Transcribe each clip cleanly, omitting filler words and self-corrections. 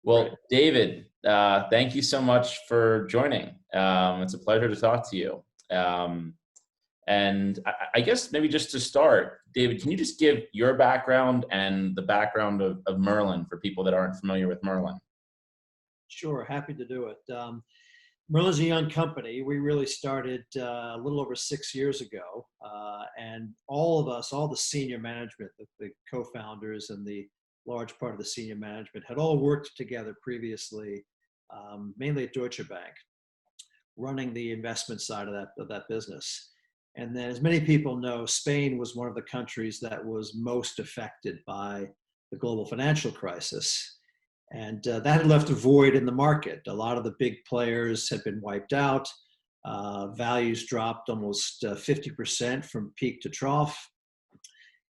Well, David, thank you so much for joining. It's a pleasure to talk to you. And I guess maybe just to start, David, can you just give your background and the background of Merlin for people that aren't familiar with Merlin? Sure, happy to do it. Merlin's a young company. We really started a little over 6 years ago. And all of us, all the senior management, the co-founders and the large part of the senior management had all worked together previously, mainly at Deutsche Bank, running the investment side of that business. And then, as many people know, Spain was one of the countries that was most affected by the global financial crisis. And that had left a void in the market. A lot of the big players had been wiped out. Values dropped almost 50% from peak to trough.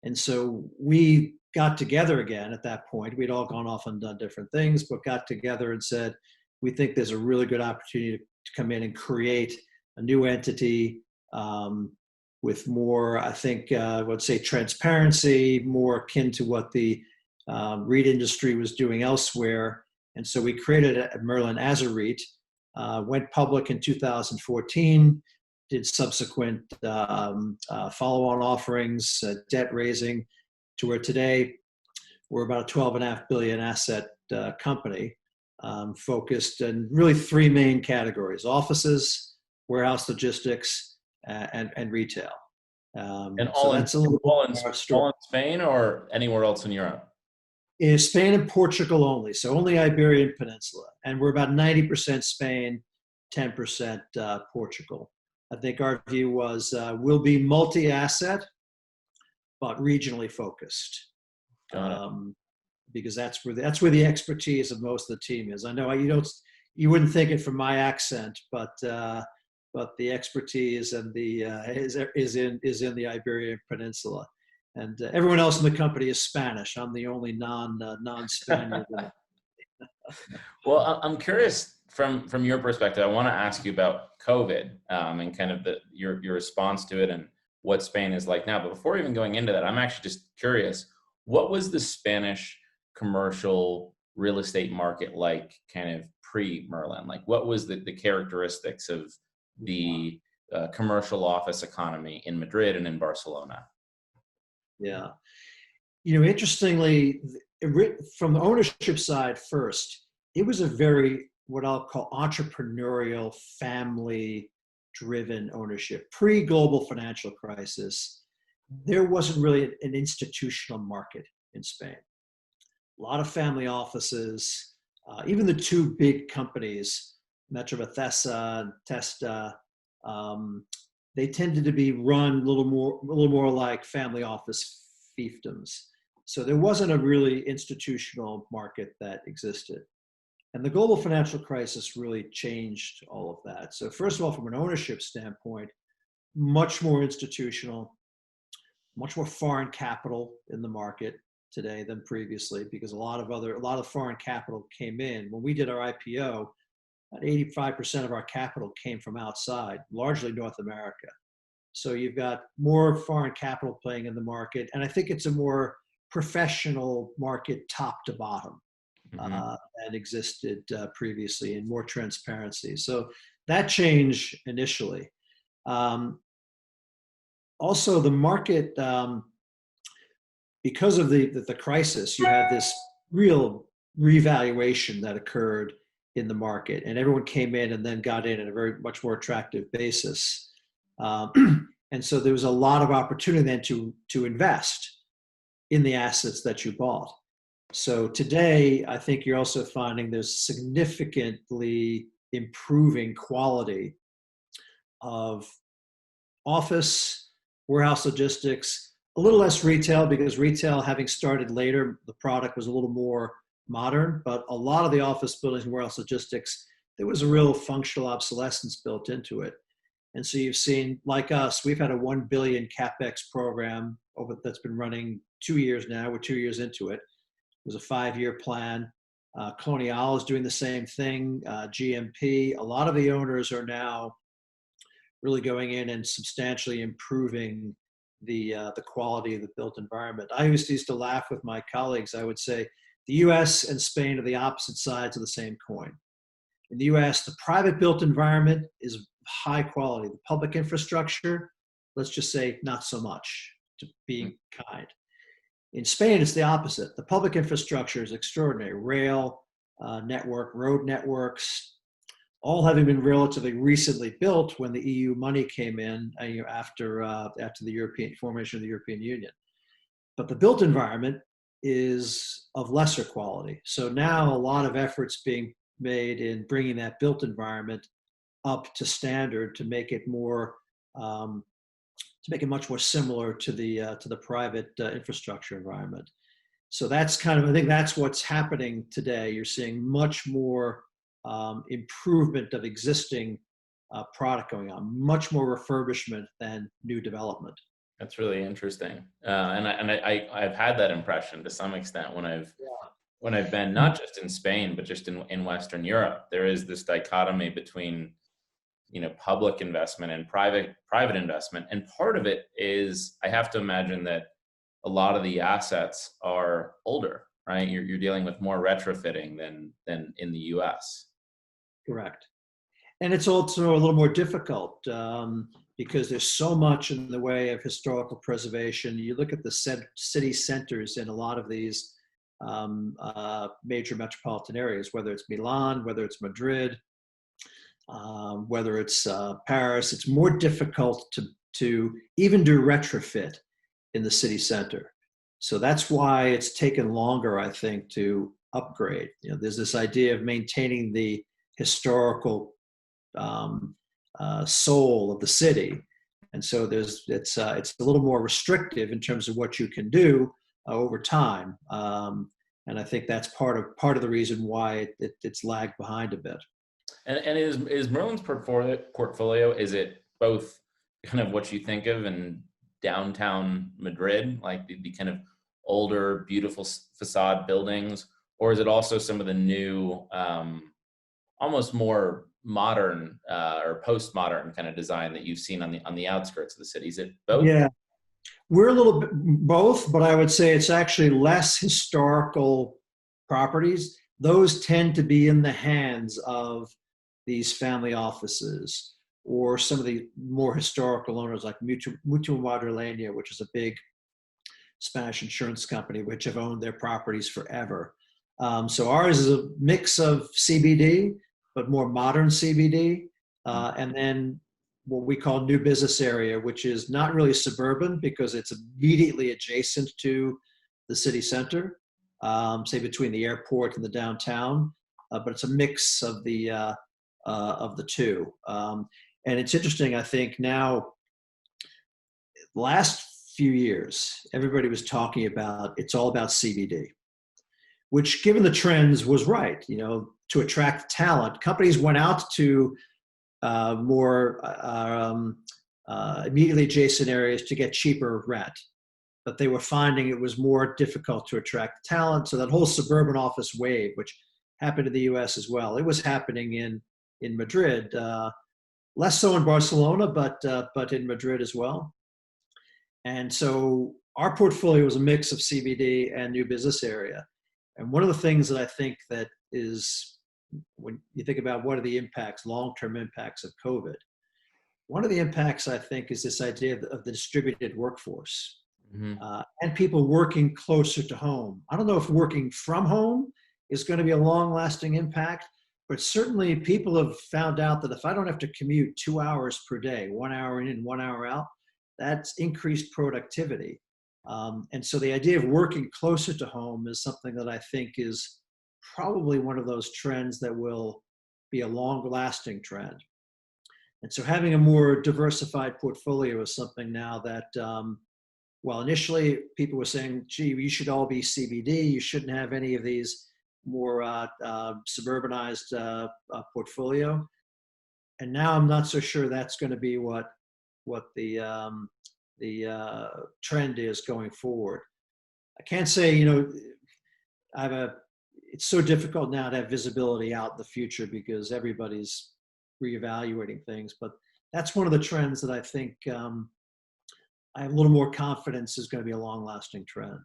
And so we got together again at that point. We'd all gone off and done different things, but got together and said, we think there's a really good opportunity to come in and create a new entity with more, I think, let's say transparency, more akin to what the REIT industry was doing elsewhere. And so we created Merlin as a REIT, went public in 2014, did subsequent follow-on offerings, debt raising, to where today we're about a 12.5 billion asset company, focused in really three main categories: offices, warehouse logistics, and retail. And so that's a little all bit of our story. in Spain or anywhere else in Europe? In Spain and Portugal only, so only Iberian Peninsula. And we're about 90% Spain, 10% Portugal. I think our view was we'll be multi-asset, but regionally focused, because that's where the expertise of most of the team is. I know you wouldn't think it from my accent, but the expertise and the is in the Iberian Peninsula, and everyone else in the company is Spanish. I'm the only non-Spaniard. Well, I'm curious from your perspective. I want to ask you about COVID and kind of your response to it and what Spain is like now. But before even going into that, I'm actually just curious, what was the Spanish commercial real estate market like kind of pre-Merlin? Like, what was the characteristics of the commercial office economy in Madrid and in Barcelona? Yeah. Interestingly, from the ownership side first, it was a very, what I'll call entrepreneurial, family-driven ownership. Pre-global financial crisis, there wasn't really an institutional market in Spain. A lot of family offices, even the two big companies, Metro Bethesda and Testa, they tended to be run a little more like family office fiefdoms. So there wasn't a really institutional market that existed. And the global financial crisis really changed all of that. So first of all, from an ownership standpoint, much more institutional, much more foreign capital in the market today than previously, because a lot of foreign capital came in. When we did our IPO, about 85% of our capital came from outside, largely North America. So you've got more foreign capital playing in the market, and I think it's a more professional market top to bottom that existed previously, and more transparency. So that changed initially. Also, the market, because of the crisis, you have this real revaluation that occurred in the market, and everyone came in and then got in at a very much more attractive basis. And so there was a lot of opportunity then to invest in the assets that you bought. So today, I think you're also finding there's significantly improving quality of office, warehouse logistics, a little less retail, because retail, having started later, the product was a little more modern, but a lot of the office buildings and warehouse logistics, there was a real functional obsolescence built into it. And so you've seen, like us, we've had a 1 billion CapEx program that's been running 2 years now. We're 2 years into it. It was a 5-year plan. Colonial is doing the same thing, GMP. A lot of the owners are now really going in and substantially improving the quality of the built environment. I used to laugh with my colleagues. I would say the US and Spain are the opposite sides of the same coin. In the US, the private built environment is high quality. The public infrastructure, let's just say not so much, to be kind. In Spain, it's the opposite. The public infrastructure is extraordinary. Rail network, road networks, all having been relatively recently built when the EU money came in after the European formation of the European Union. But the built environment is of lesser quality. So now a lot of efforts being made in bringing that built environment up to standard to make it more much more similar to the private infrastructure environment. So that's kind of, I think that's what's happening today. You're seeing much more improvement of existing product going on, much more refurbishment than new development. That's really interesting, I've had that impression to some extent when I've been not just in Spain but just in Western Europe. There is this dichotomy between public investment and private investment, and part of it is I have to imagine that a lot of the assets are older, right? You're dealing with more retrofitting than in the US. Correct. And it's also a little more difficult because there's so much in the way of historical preservation. You look at the city centers in a lot of these major metropolitan areas, whether it's Milan, whether it's Madrid, whether it's Paris. It's more difficult to even do retrofit in the city center. So that's why it's taken longer, I think, to upgrade. There's this idea of maintaining the historical soul of the city, and so it's a little more restrictive in terms of what you can do over time. And I think that's part of the reason why it's lagged behind a bit. And is Merlin's portfolio, is it both kind of what you think of in downtown Madrid, like the kind of older, beautiful facade buildings, or is it also some of the new, almost more modern or postmodern kind of design that you've seen on the outskirts of the city? Is it both? Yeah, we're a little bit both, but I would say it's actually less historical properties. Those tend to be in the hands of these family offices or some of the more historical owners like Mutua Madrileña, which is a big Spanish insurance company, which have owned their properties forever. So ours is a mix of CBD, but more modern CBD, and then what we call new business area, which is not really suburban because it's immediately adjacent to the city center, say between the airport and the downtown, but it's a mix of the two. And it's interesting, I think now, last few years, everybody was talking about, it's all about CBD, which given the trends was right. To attract talent, companies went out to more immediately adjacent areas to get cheaper rent, but they were finding it was more difficult to attract talent. So that whole suburban office wave, which happened in the US as well, it was happening in Madrid, less so in Barcelona, but in Madrid as well. And so our portfolio was a mix of CBD and new business area. And one of the things that I think that is, when you think about what are the impacts, long-term impacts of COVID, one of the impacts I think is this idea of the distributed workforce, and people working closer to home. I don't know if working from home is going to be a long-lasting impact, but certainly people have found out that if I don't have to commute 2 hours per day, 1 hour in and 1 hour out, that's increased productivity. And so the idea of working closer to home is something that I think is probably one of those trends that will be a long-lasting trend. And so having a more diversified portfolio is something now that, well, initially people were saying, gee, you should all be CBD, you shouldn't have any of these more suburbanized portfolio. And now I'm not so sure that's going to be what the trend is going forward. I can't say, I have it's so difficult now to have visibility out in the future because everybody's reevaluating things. But that's one of the trends that I think I have a little more confidence is going to be a long-lasting trend.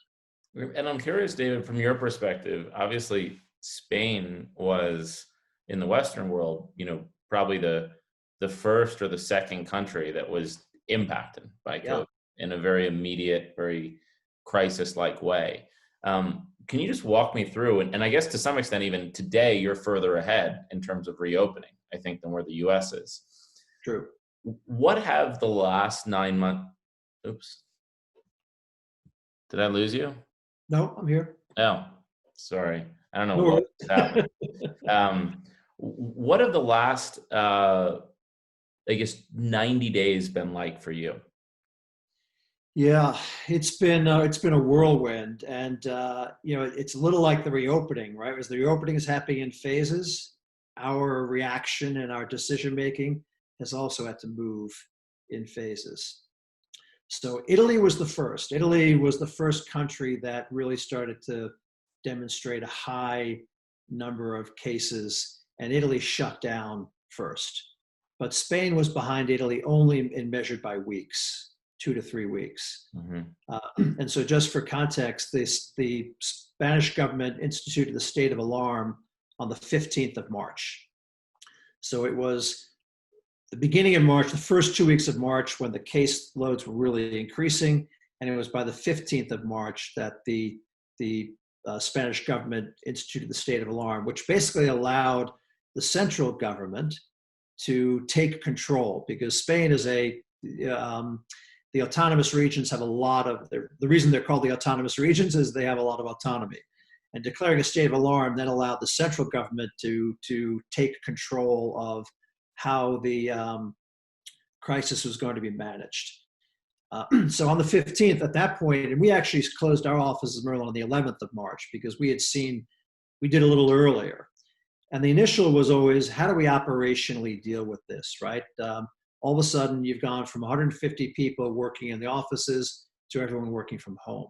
And I'm curious, David, from your perspective, obviously Spain was in the Western world, probably the first or the second country that was impacted by Yeah. COVID in a very immediate, very crisis-like way. Can you just walk me through, and I guess to some extent, even today, you're further ahead in terms of reopening, I think, than where the US is. True. What have the last 9 months, oops, did I lose you? No, I'm here. Oh, sorry. I don't know No what worries. happened. What have the last, I guess, 90 days been like for you? Yeah, it's been a whirlwind, and it's a little like the reopening, right? As the reopening is happening in phases, our reaction and our decision making has also had to move in phases. So Italy was the first. Italy was the first country that really started to demonstrate a high number of cases, and Italy shut down first. But Spain was behind Italy only in measured by weeks, 2 to 3 weeks. Mm-hmm. And so just for context, the Spanish government instituted the state of alarm on the 15th of March. So it was the beginning of March, the first 2 weeks of March, when the case loads were really increasing, and it was by the 15th of March that the Spanish government instituted the state of alarm, which basically allowed the central government to take control, because Spain is the autonomous regions have a lot of, the reason they're called the autonomous regions is they have a lot of autonomy. And declaring a state of alarm then allowed the central government to take control of how the crisis was going to be managed. So on the 15th, at that point, and we actually closed our office in Merlin on the 11th of March because we did a little earlier. And the initial was always, how do we operationally deal with this, right? All of a sudden, you've gone from 150 people working in the offices to everyone working from home.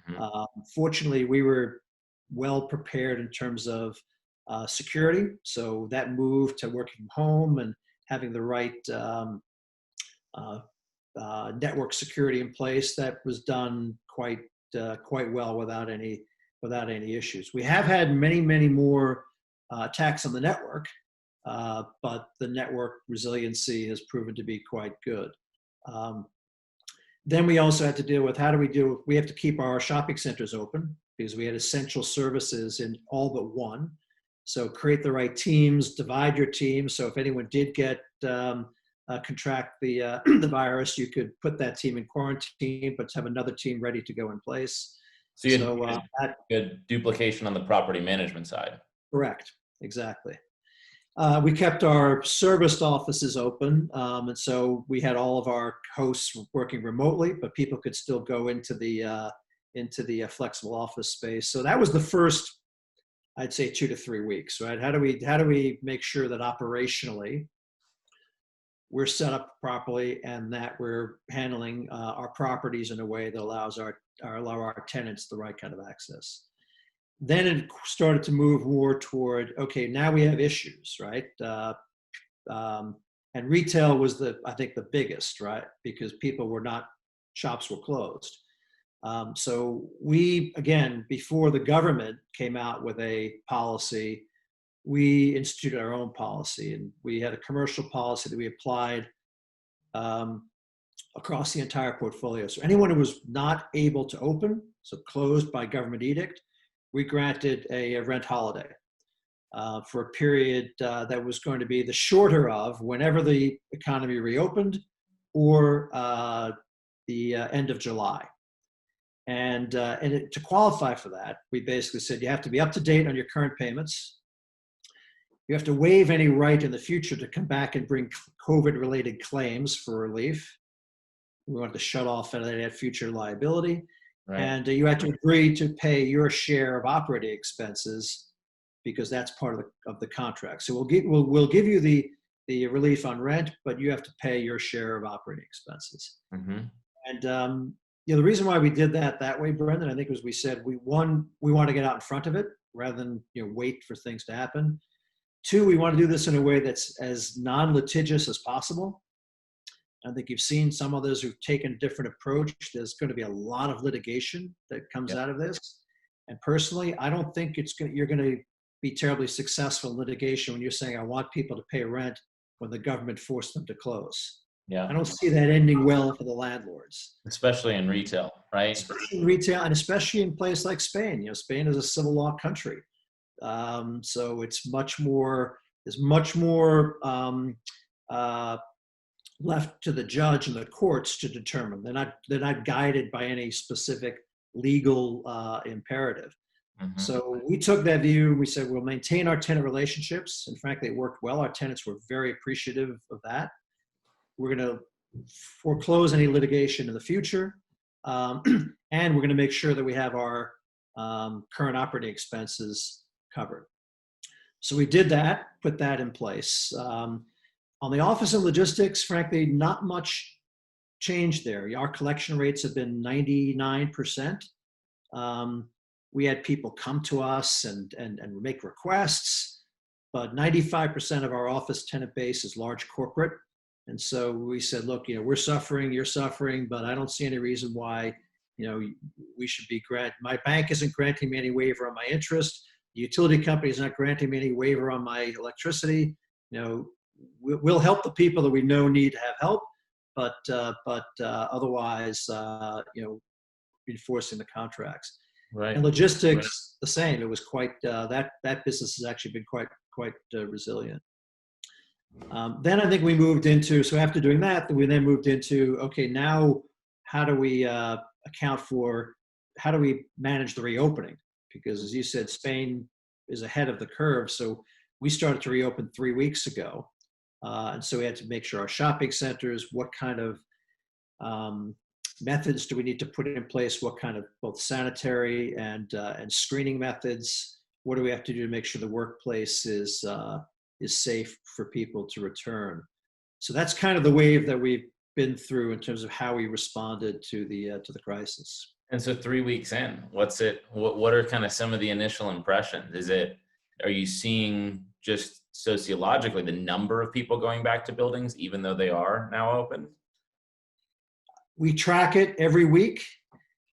Mm-hmm. Fortunately, we were well prepared in terms of security. So that move to working from home and having the right network security in place, that was done quite well without any issues. We have had many more attacks on the network, but the network resiliency has proven to be quite good. Then we also had to deal with we have to keep our shopping centers open because we had essential services in all but one. So create the right teams, divide your teams. So if anyone did contract the virus, you could put that team in quarantine, but have another team ready to go in place. So you had good duplication on the property management side. Correct, exactly. We kept our serviced offices open, and so we had all of our hosts working remotely, but people could still go into the flexible office space. So that was the first, I'd say, 2 to 3 weeks, right? How do we make sure that operationally we're set up properly and that we're handling our properties in a way that allows our tenants the right kind of access? Then it started to move more toward, okay, now we have issues, right? And retail was I think the biggest, right? Because shops were closed. So we, again, before the government came out with a policy, we instituted our own policy, and we had a commercial policy that we applied across the entire portfolio. So anyone who was not able to open, so closed by government edict, we granted a rent holiday for a period that was going to be the shorter of whenever the economy reopened or the end of July. And to qualify for that, we basically said you have to be up to date on your current payments. You have to waive any right in the future to come back and bring COVID-related claims for relief. We wanted to shut off any of that future liability. Right. And you had to agree to pay your share of operating expenses because that's part of the contract. So we'll give you the relief on rent, but you have to pay your share of operating expenses. Mm-hmm. And the reason why we did that way, Brendan, I think was we said we want to get out in front of it rather than wait for things to happen. Two, we want to do this in a way that's as non-litigious as possible. I think you've seen some others who've taken a different approach. There's going to be a lot of litigation that comes out of this. And personally, I don't think you're going to be terribly successful in litigation when you're saying, I want people to pay rent when the government forced them to close. Yeah. I don't see that ending well for the landlords. Especially in retail, right? Especially in retail, and especially in places like Spain. Spain is a civil law country. So it's much more, there's much more left to the judge and the courts to determine. They're not guided by any specific legal imperative. Mm-hmm. So we took that view. We said we'll maintain our tenant relationships, and frankly, it worked well. Our tenants were very appreciative of that. We're going to foreclose any litigation in the future, and we're going to make sure that we have our current operating expenses covered. So we did that, put that in place. On the office and logistics, frankly, not much change there. Our collection rates have been 99%. We had people come to us and make requests, but 95% of our office tenant base is large corporate. And so we said, look, we're suffering, you're suffering, but I don't see any reason why, we should be my bank isn't granting me any waiver on my interest. The utility company is not granting me any waiver on my electricity. We'll help the people that we know need to have help, but otherwise, enforcing the contracts. Right. And logistics, the same. It was quite that business has actually been quite resilient. Then I think we moved into, so after doing that, we then moved into, okay, now how do we how do we manage the reopening? Because as you said, Spain is ahead of the curve. So we started to reopen 3 weeks ago. And so we had to make sure our shopping centers, what kind of methods do we need to put in place? What kind of both sanitary and screening methods? What do we have to do to make sure the workplace is safe for people to return? So that's kind of the wave that we've been through in terms of how we responded to the crisis. And so 3 weeks in, what are kind of some of the initial impressions? Are you seeing just sociologically the number of people going back to buildings, even though they are now open? We track it every week.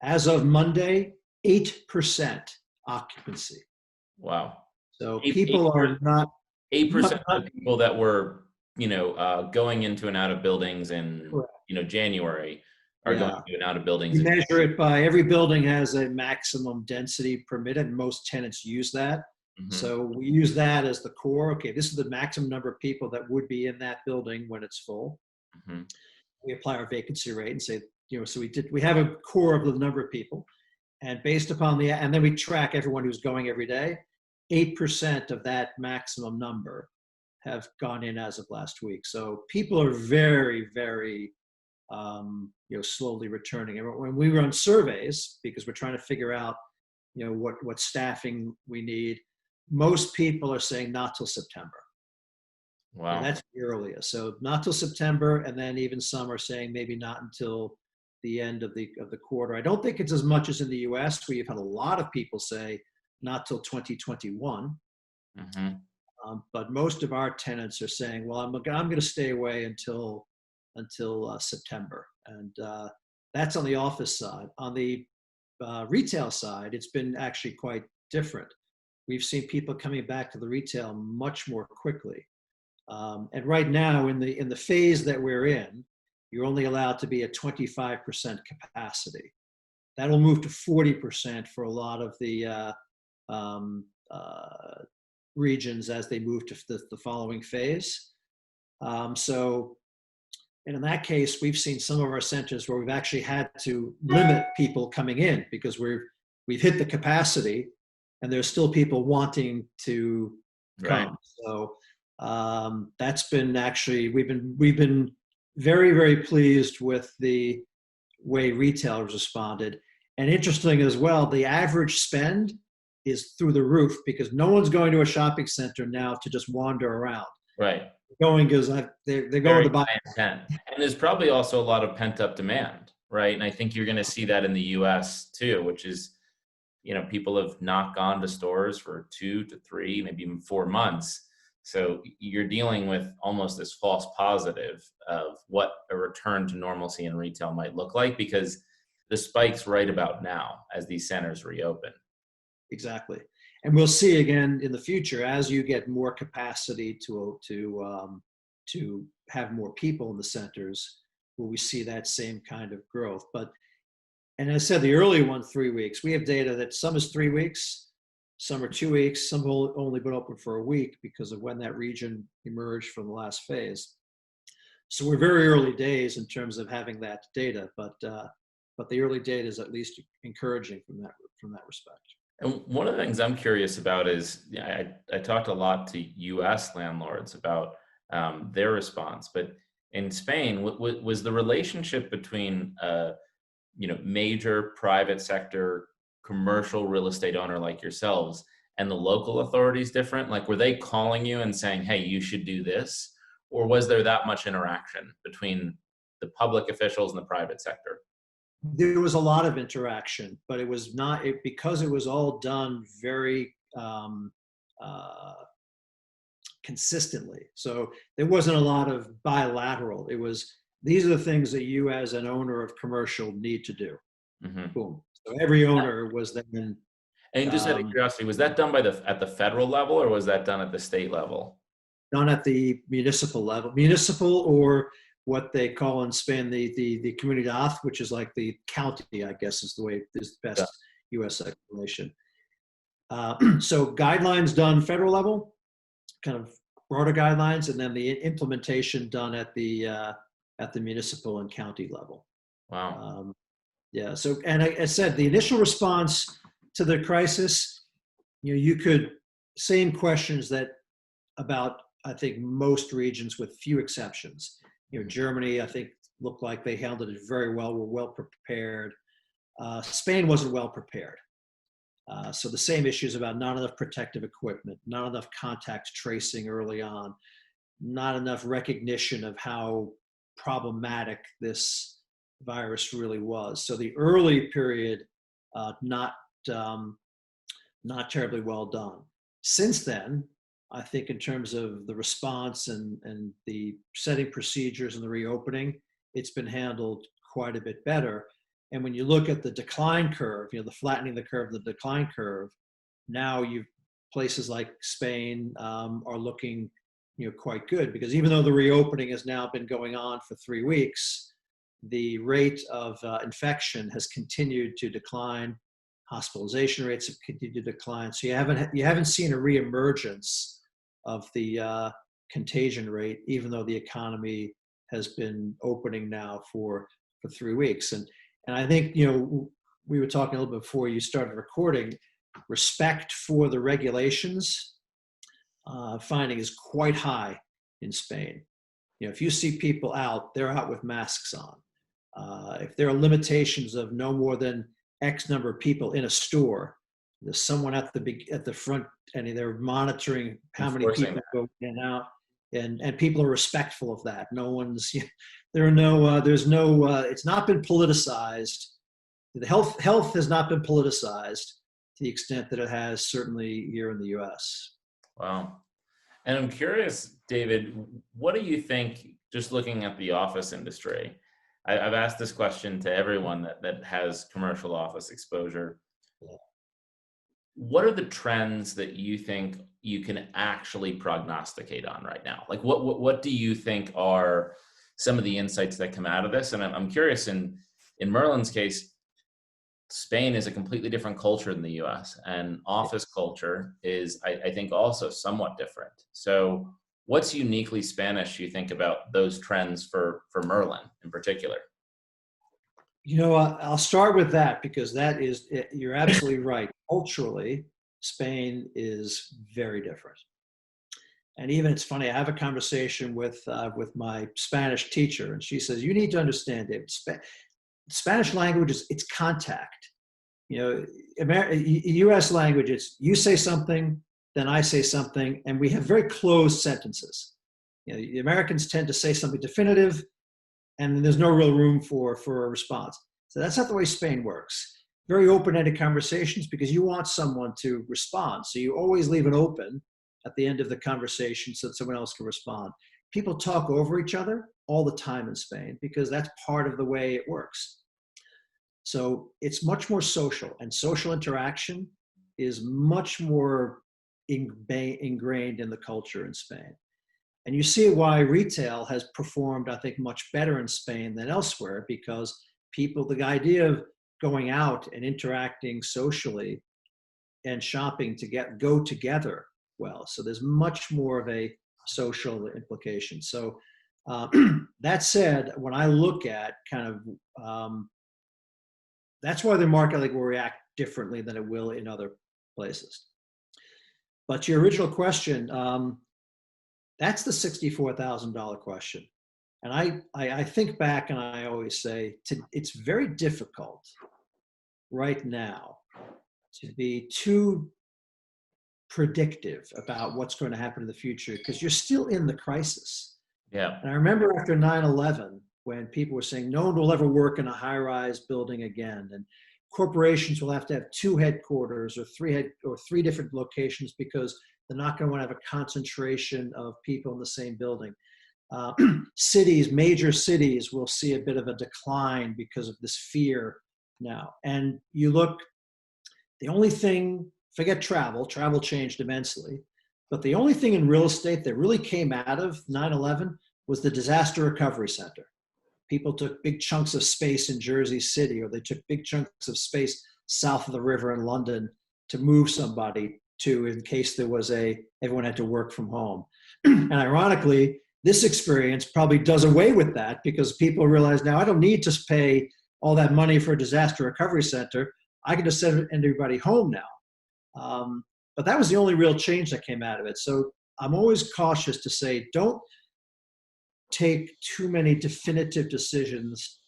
As of Monday, 8% occupancy. Wow. So people are not 8% of the people that were, going into and out of buildings in, January are going into and out of buildings. We measure it by every building has a maximum density permitted. Most tenants use that. Mm-hmm. So we use that as the core. Okay, this is the maximum number of people that would be in that building when it's full. Mm-hmm. We apply our vacancy rate and say, so we have a core of the number of people, and based upon and then we track everyone who's going every day. 8% of that maximum number have gone in as of last week. So people are very, very, slowly returning. And when we run surveys, because we're trying to figure out, what staffing we need, most people are saying not till September. Wow. And that's the earliest. So not till September, and then even some are saying maybe not until the end of the quarter. I don't think it's as much as in the U.S. We've had a lot of people say not till 2021. Mm-hmm. But most of our tenants are saying, well, I'm going to stay away until September. And that's on the office side. On the retail side, it's been actually quite different. We've seen people coming back to the retail much more quickly. And right now, in the phase that we're in, you're only allowed to be at 25% capacity. That'll move to 40% for a lot of the regions as they move to the following phase. And in that case, we've seen some of our centers where we've actually had to limit people coming in because we've hit the capacity, and there's still people wanting to come. Right. So that's been actually we've been very, very pleased with the way retailers responded. And interesting as well, the average spend is through the roof because no one's going to a shopping center now to just wander around. Right. Going because they're going to buy. And there's probably also a lot of pent up demand, right? And I think you're going to see that in the U.S. too, which is, people have not gone to stores for 2 to 3, maybe even 4 months. So you're dealing with almost this false positive of what a return to normalcy in retail might look like, because the spike's right about now as these centers reopen. Exactly. And we'll see again in the future as you get more capacity to have more people in the centers, will we see that same kind of growth. But, and as I said, the early one, 3 weeks, we have data that some is 3 weeks, some are 2 weeks, some will only been open for a week because of when that region emerged from the last phase. So we're very early days in terms of having that data, but the early data is at least encouraging from that respect. And one of the things I'm curious about is, I talked a lot to U.S. landlords about their response, but in Spain, was the relationship between major private sector commercial real estate owner like yourselves and the local authorities different? Like, were they calling you and saying, "Hey, you should do this," or was there that much interaction between the public officials and the private sector? There was a lot of interaction, but it was not because it was all done very consistently. So there wasn't a lot of bilateral. It was, these are the things that you as an owner of commercial need to do. Mm-hmm. Boom. So every owner was then. And just out of curiosity, was that done at the federal level, or was that done at the state level? Done at the municipal level, or what they call in Spain the comunidad, which is like the county, I guess is the best U.S. explanation. So guidelines done federal level, kind of broader guidelines, and then the implementation done at the municipal and county level. Wow. Yeah. So, and I said the initial response to the crisis, you could same questions that about, I think, most regions with few exceptions. Germany, I think, looked like they handled it very well, were well prepared. Spain wasn't well prepared. So the same issues about not enough protective equipment, not enough contact tracing early on, not enough recognition of how problematic this virus really was. So the early period, not terribly well done. Since then, I think in terms of the response and the setting procedures and the reopening, it's been handled quite a bit better. And when you look at the decline curve, the flattening the curve, the decline curve, now places like Spain are looking quite good, because even though the reopening has now been going on for 3 weeks, the rate of infection has continued to decline. Hospitalization rates have continued to decline. So you haven't seen a reemergence of the contagion rate, even though the economy has been opening now for 3 weeks. And I think, we were talking a little bit before you started recording, respect for the regulations, finding is quite high in Spain. If you see people out, they're out with masks on. If there are limitations of no more than X number of people in a store, there's someone at the front, and they're monitoring how many people go in and out, and people are respectful of that. No one's, it's not been politicized. The health has not been politicized to the extent that it has certainly here in the U.S. Wow. And I'm curious, David, what do you think, just looking at the office industry? I've asked this question to everyone that has commercial office exposure. What are the trends that you think you can actually prognosticate on right now? Like, what do you think are some of the insights that come out of this? And I'm curious, in Merlin's case, Spain is a completely different culture than the US, and office culture is, I think, also somewhat different. So what's uniquely Spanish, you think, about those trends for Merlin in particular? I'll start with that, because you're absolutely right. Culturally, Spain is very different. And even, it's funny, I have a conversation with my Spanish teacher, and she says, you need to understand, David, Spanish language it's contact. U.S. language, it's you say something, then I say something, and we have very closed sentences. The Americans tend to say something definitive, and there's no real room for a response. So that's not the way Spain works. very open-ended conversations because you want someone to respond. So you always leave it open at the end of the conversation so that someone else can respond. People talk over each other all the time in Spain because that's part of the way it works. So it's much more social, and social interaction is much more ingrained in the culture in Spain. And you see why retail has performed, I think, much better in Spain than elsewhere, because people, the idea of going out and interacting socially and shopping to go together well. So there's much more of a social implication. So that said, when I look at kind of, that's why the market like will react differently than it will in other places. But to your original question, that's the $64,000 question. And I think back and I always say it's very difficult right now to be too predictive about what's going to happen in the future because you're still in the crisis. Yeah. And I remember after 9/11 when people were saying no one will ever work in a high-rise building again, and corporations will have to have 2 headquarters or 3 different locations because they're not going to want to have a concentration of people in the same building. Cities, major cities, will see a bit of a decline because of this fear now. And you look, the only thing, forget travel changed immensely, but the only thing in real estate that really came out of 9/11 was the disaster recovery center. People took big chunks of space in Jersey City, or they took big chunks of space south of the river in London to move somebody to, in case there was everyone had to work from home. And ironically, this experience probably does away with that because people realize now I don't need to pay all that money for a disaster recovery center. I can just send everybody home now. But that was the only real change that came out of it. So I'm always cautious to say, don't take too many definitive decisions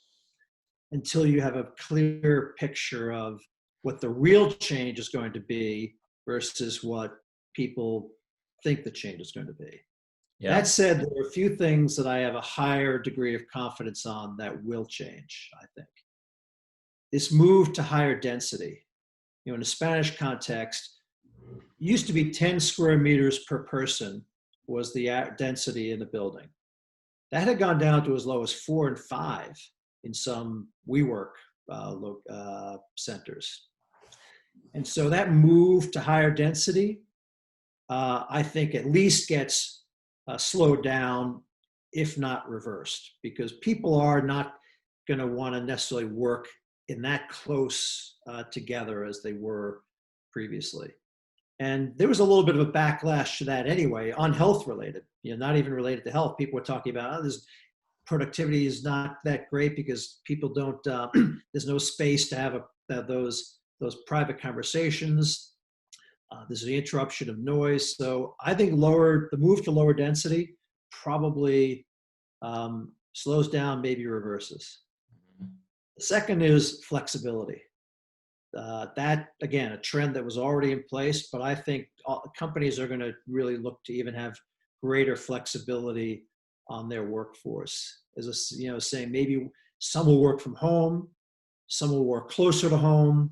until you have a clear picture of what the real change is going to be versus what people think the change is going to be. Yeah. That said, there are a few things that I have a higher degree of confidence on that will change, I think. This move to higher density, in a Spanish context, used to be 10 square meters per person was the density in the building. That had gone down to as low as 4 and 5 in some WeWork centers. And so that move to higher density, I think at least gets slowed down, if not reversed, because people are not going to want to necessarily work in that close together as they were previously. And there was a little bit of a backlash to that anyway, unhealth related, not even related to health. People were talking about, this productivity is not that great because people don't, there's no space to have those private conversations. There's the interruption of noise. So I think the move to lower density probably slows down, maybe reverses. The second is flexibility. That, again, a trend that was already in place, but I think companies are going to really look to even have greater flexibility on their workforce. As saying maybe some will work from home, some will work closer to home,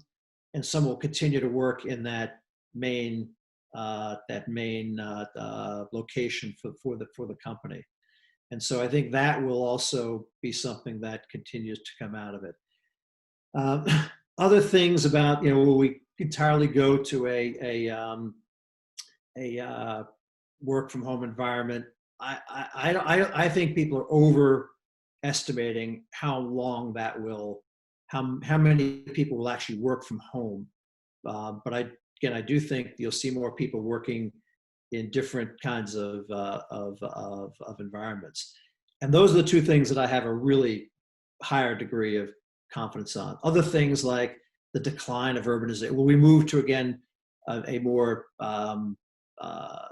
and some will continue to work in that main location for the company. And so I think that will also be something that continues to come out of it. Other things about, will we entirely go to a work from home environment? I think people are overestimating how long that will, how many people will actually work from home. But I do think you'll see more people working in different kinds of environments. And those are the 2 things that I have a really higher degree of confidence on. Other things like the decline of urbanization. Will we move to, again, a more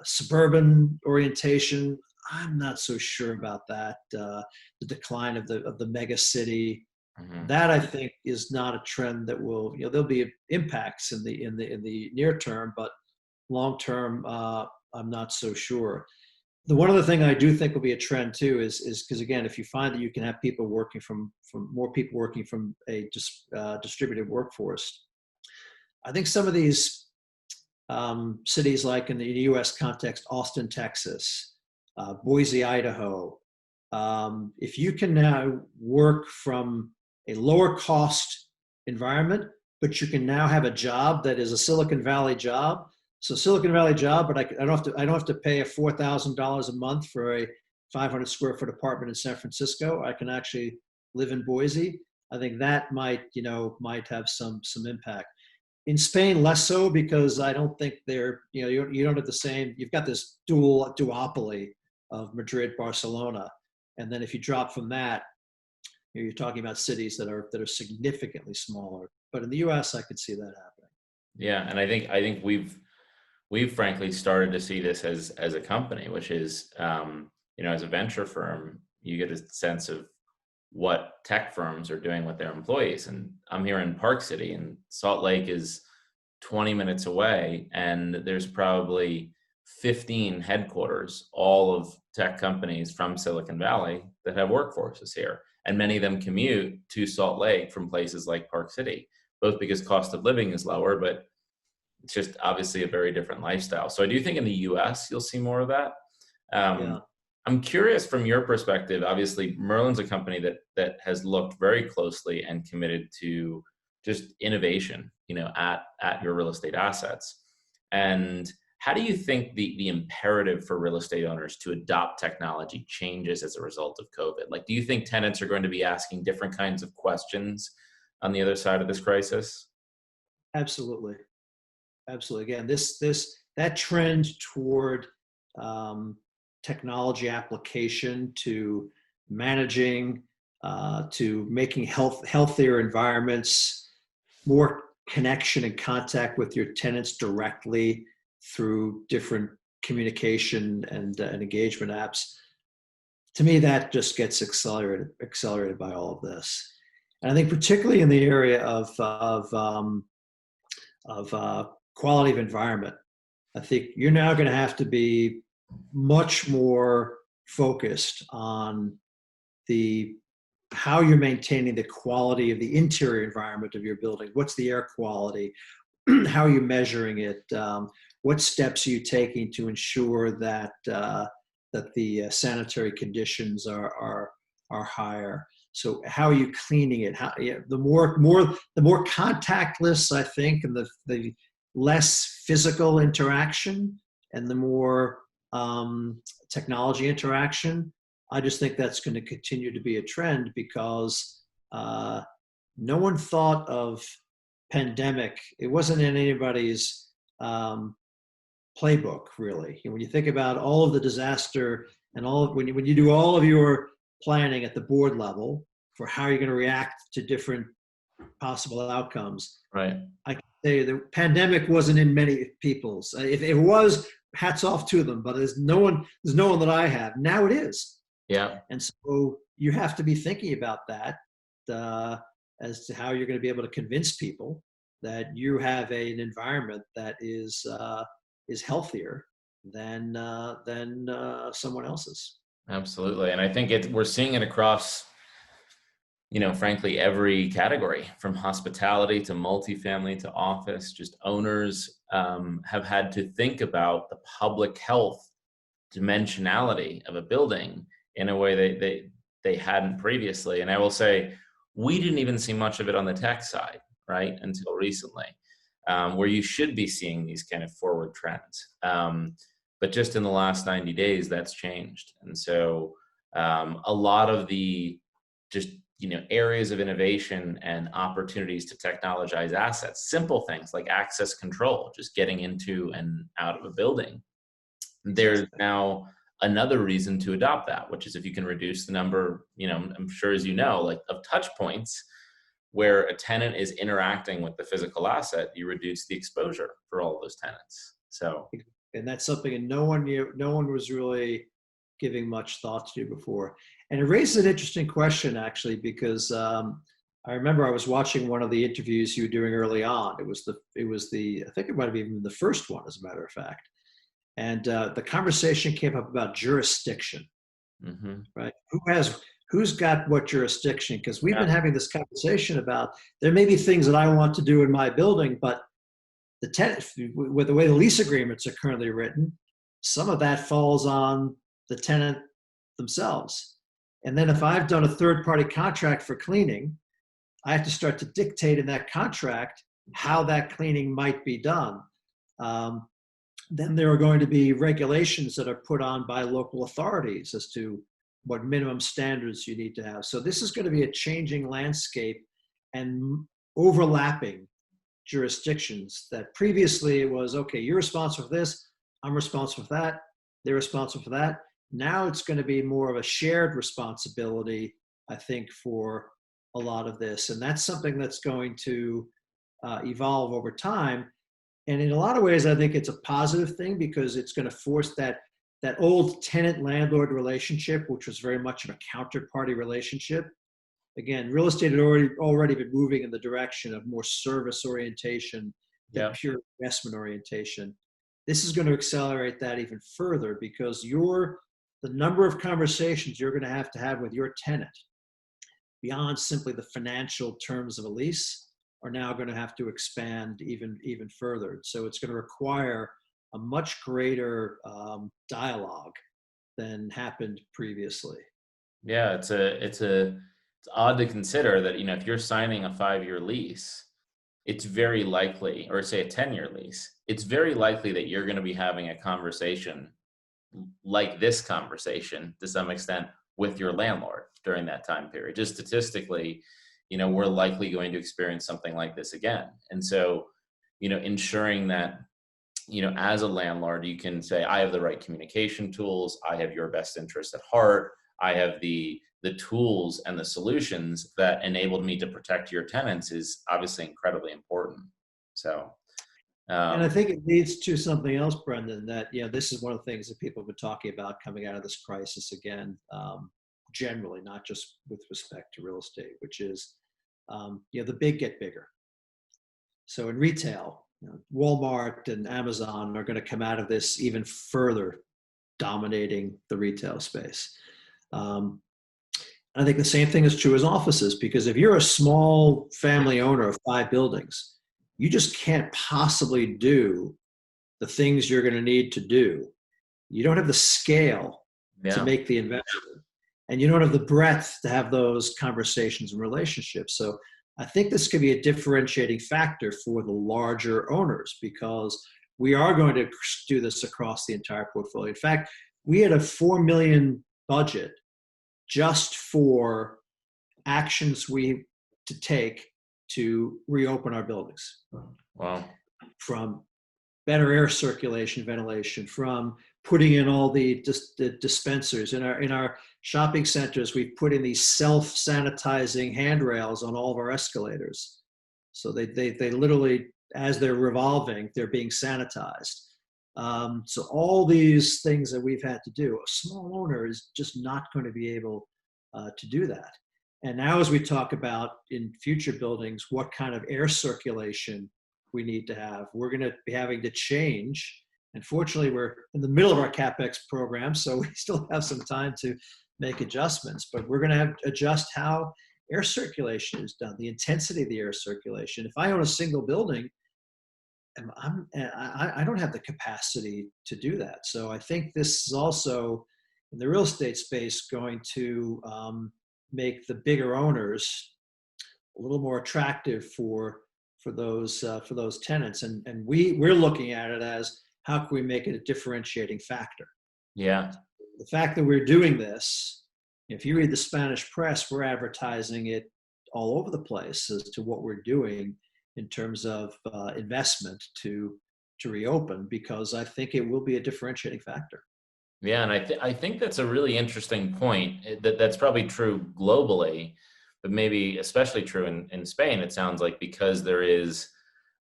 suburban orientation? I'm not so sure about that. The decline of the mega city. Mm-hmm. That, I think, is not a trend that will, there'll be impacts in the near term, but long term, I'm not so sure. The one other thing I do think will be a trend too is because, again, if you find that you can have people working from more people working from a distributed workforce, I think some of these cities, like in the U.S. context, Austin, Texas, Boise, Idaho, if you can now work from a lower cost environment, but you can now have a job that is a Silicon Valley job. So Silicon Valley job, but I don't have to pay a $4,000 a month for a 500 square foot apartment in San Francisco. I can actually live in Boise. I think that might have some impact. In Spain, less so, because I don't think they're, you don't have the same, you've got this duopoly of Madrid, Barcelona. And then if you drop from that, you're talking about cities that are significantly smaller. But in the US, I could see that happening. Yeah, and I think we've frankly started to see this as a company, which is, as a venture firm, you get a sense of what tech firms are doing with their employees. And I'm here in Park City, and Salt Lake is 20 minutes away, and there's probably 15 headquarters, all of tech companies from Silicon Valley that have workforces here. And many of them commute to Salt Lake from places like Park City, both because cost of living is lower, but it's just obviously a very different lifestyle. So I do think in the US, you'll see more of that. Yeah. I'm curious from your perspective. Obviously, Merlin's a company that has looked very closely and committed to just innovation, at your real estate assets. And how do you think the imperative for real estate owners to adopt technology changes as a result of COVID? Like, do you think tenants are going to be asking different kinds of questions on the other side of this crisis? Absolutely. Absolutely. Again, that trend toward technology application to managing, to making healthier environments, more connection and contact with your tenants directly through different communication and engagement apps. To me, that just gets accelerated by all of this. And I think particularly in the area of quality of environment, I think you're now going to have to be much more focused on how you're maintaining the quality of the interior environment of your building. What's the air quality? How are you measuring it? What steps are you taking to ensure that the sanitary conditions are higher? So how are you cleaning it? The more contactless, I think, and the less physical interaction and the more technology interaction, I just think that's going to continue to be a trend, because no one thought of pandemic. It wasn't in anybody's playbook, really. When you think about all of the disaster and when you do all of your planning at the board level for how you're going to react to different possible outcomes, Right. I can say the pandemic wasn't in many people's. If it was, hats off to them. But there's no one that I have. Now it is. Yeah. And so you have to be thinking about that as to how you're going to be able to convince people that you have an environment that is healthier than someone else's. Absolutely. And I think we're seeing it across, frankly, every category, from hospitality to multifamily to office. Just owners have had to think about the public health dimensionality of a building in a way they hadn't previously. And I will say, we didn't even see much of it on the tech side, right, until recently, where you should be seeing these kind of forward trends. But just in the last 90 days, that's changed. And so a lot of the just, areas of innovation and opportunities to technologize assets, simple things like access control, just getting into and out of a building. There's now another reason to adopt that, which is if you can reduce the number, I'm sure, as like of touch points where a tenant is interacting with the physical asset, you reduce the exposure for all of those tenants. So, and that's something that no one was really giving much thought to before. And it raises an interesting question, actually, because I remember I was watching one of the interviews you were doing early on. It was I think it might have even been the first one, as a matter of fact. And the conversation came up about jurisdiction, right? Who's got what jurisdiction? Because we've been having this conversation about, there may be things that I want to do in my building, but the tenant, with the way the lease agreements are currently written, some of that falls on the tenant themselves. And then if I've done a third party contract for cleaning, I have to start to dictate in that contract how that cleaning might be done. Um, then there are going to be regulations that are put on by local authorities as to what minimum standards you need to have. So this is going to be a changing landscape and overlapping jurisdictions that previously it was, okay, you're responsible for this, I'm responsible for that, they're responsible for that. Now it's going to be more of a shared responsibility, I think, for a lot of this. And that's something that's going to evolve over time. And in a lot of ways, I think it's a positive thing because it's going to force that old tenant-landlord relationship, which was very much of a counterparty relationship. Again, real estate had already been moving in the direction of more service orientation than pure investment orientation. This is going to accelerate that even further because the number of conversations you're going to have with your tenant beyond simply the financial terms of a lease are now going to have to expand even further. So it's going to require a much greater dialogue than happened previously. Yeah, it's odd to consider that, if you're signing a 5-year lease, it's very likely, or say a 10-year lease, it's very likely that you're going to be having a conversation like this conversation to some extent with your landlord during that time period. Just statistically, we're likely going to experience something like this again. And so, ensuring that, as a landlord, you can say, I have the right communication tools, I have your best interest at heart, I have the tools and the solutions that enabled me to protect your tenants is obviously incredibly important. So, And I think it leads to something else, Brendan, that, this is one of the things that people have been talking about coming out of this crisis again, generally, not just with respect to real estate, which is, the big get bigger. So in retail, Walmart and Amazon are going to come out of this even further dominating the retail space. I think the same thing is true as offices, because if you're a small family owner of 5 buildings, you just can't possibly do the things you're going to need to do. You don't have the scale to make the investment, and you don't have the breadth to have those conversations and relationships. So I think this could be a differentiating factor for the larger owners, because we are going to do this across the entire portfolio. In fact, we had a $4 million budget just for actions we to take to reopen our buildings. wow. From better air circulation, ventilation, from putting in all the dispensers in our shopping centers. We've put in these self-sanitizing handrails on all of our escalators, so they literally, as they're revolving, they're being sanitized. So all these things that we've had to do, a small owner is just not going to be able to do that. And now, as we talk about in future buildings, what kind of air circulation we need to have, we're going to be having to change. And fortunately, we're in the middle of our CapEx program, so we still have some time to make adjustments. But we're going to have to adjust how air circulation is done, the intensity of the air circulation. If I own a single building, I don't have the capacity to do that. So I think this is also, in the real estate space, going to make the bigger owners a little more attractive for those tenants. And we're looking at it as, how can we make it a differentiating factor? Yeah. The fact that we're doing this, if you read the Spanish press, we're advertising it all over the place as to what we're doing in terms of investment to reopen, because I think it will be a differentiating factor. Yeah, and I think that's a really interesting point. That's probably true globally, but maybe especially true in Spain. It sounds like, because there is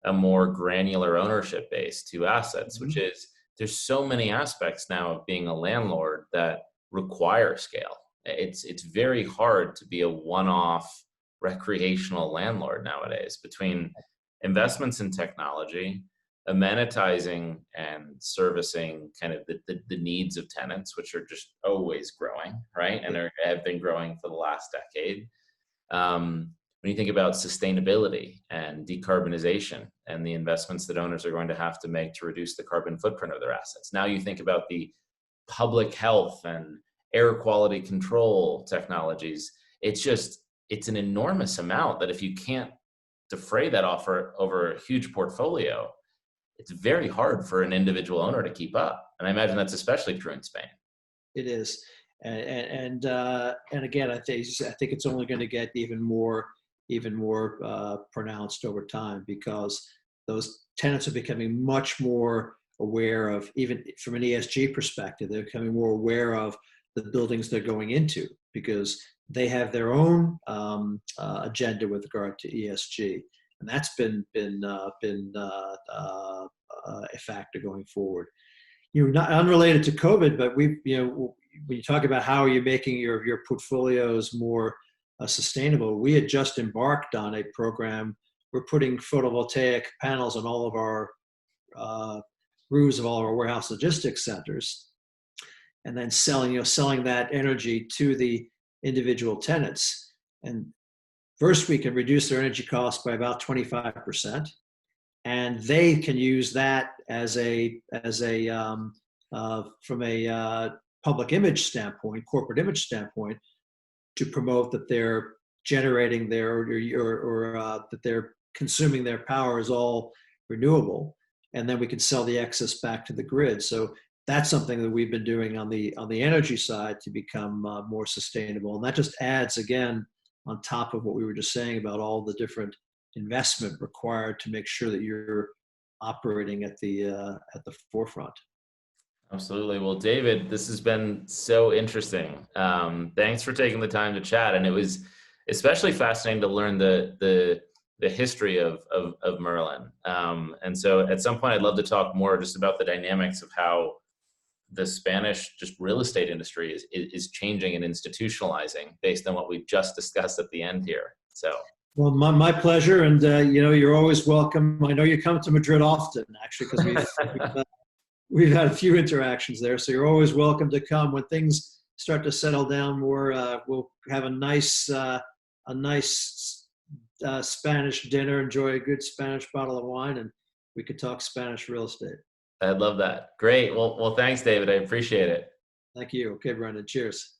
a more granular ownership base to assets, which is, there's so many aspects now of being a landlord that require scale. It's very hard to be a one-off recreational landlord nowadays, between investments in technology, amenitizing and servicing kind of the needs of tenants, which are just always growing, right? And have been growing for the last decade. When when you think about sustainability and decarbonization and the investments that owners are going to have to make to reduce the carbon footprint of their assets. Now you think about the public health and air quality control technologies. It's an enormous amount that if you can't defray that offer over a huge portfolio, it's very hard for an individual owner to keep up. And I imagine that's especially true in Spain. It is, and again, I think it's only going to get even more pronounced over time, because those tenants are becoming much more aware of, even from an ESG perspective, they're becoming more aware of the buildings they're going into, because they have their own agenda with regard to ESG, and that's been a factor going forward. Not unrelated to COVID, but when you talk about how are you making your portfolios more sustainable, we had just embarked on a program. We're putting photovoltaic panels on all of our roofs of all of our warehouse logistics centers, and then selling that energy to the individual tenants. And first, we can reduce their energy costs by about 25%. And they can use that from a public image standpoint, corporate image standpoint, to promote that they're generating that they're consuming their power is all renewable, and then we can sell the excess back to the grid. So that's something that we've been doing on the energy side to become more sustainable, and that just adds again on top of what we were just saying about all the different investment required to make sure that you're operating at the forefront. Absolutely. Well, David, this has been so interesting. Thanks for taking the time to chat, and it was especially fascinating to learn the history of Merlin. And so, at some point, I'd love to talk more just about the dynamics of how the Spanish just real estate industry is changing and institutionalizing based on what we've just discussed at the end here. So. Well, my pleasure, and you're always welcome. I know you come to Madrid often, actually, because we've had a few interactions there. So you're always welcome to come when things start to settle down more. We'll have a nice Spanish dinner, enjoy a good Spanish bottle of wine, and we could talk Spanish real estate. I'd love that. Great. Well, thanks, David. I appreciate it. Thank you. Okay, Brendan. Cheers.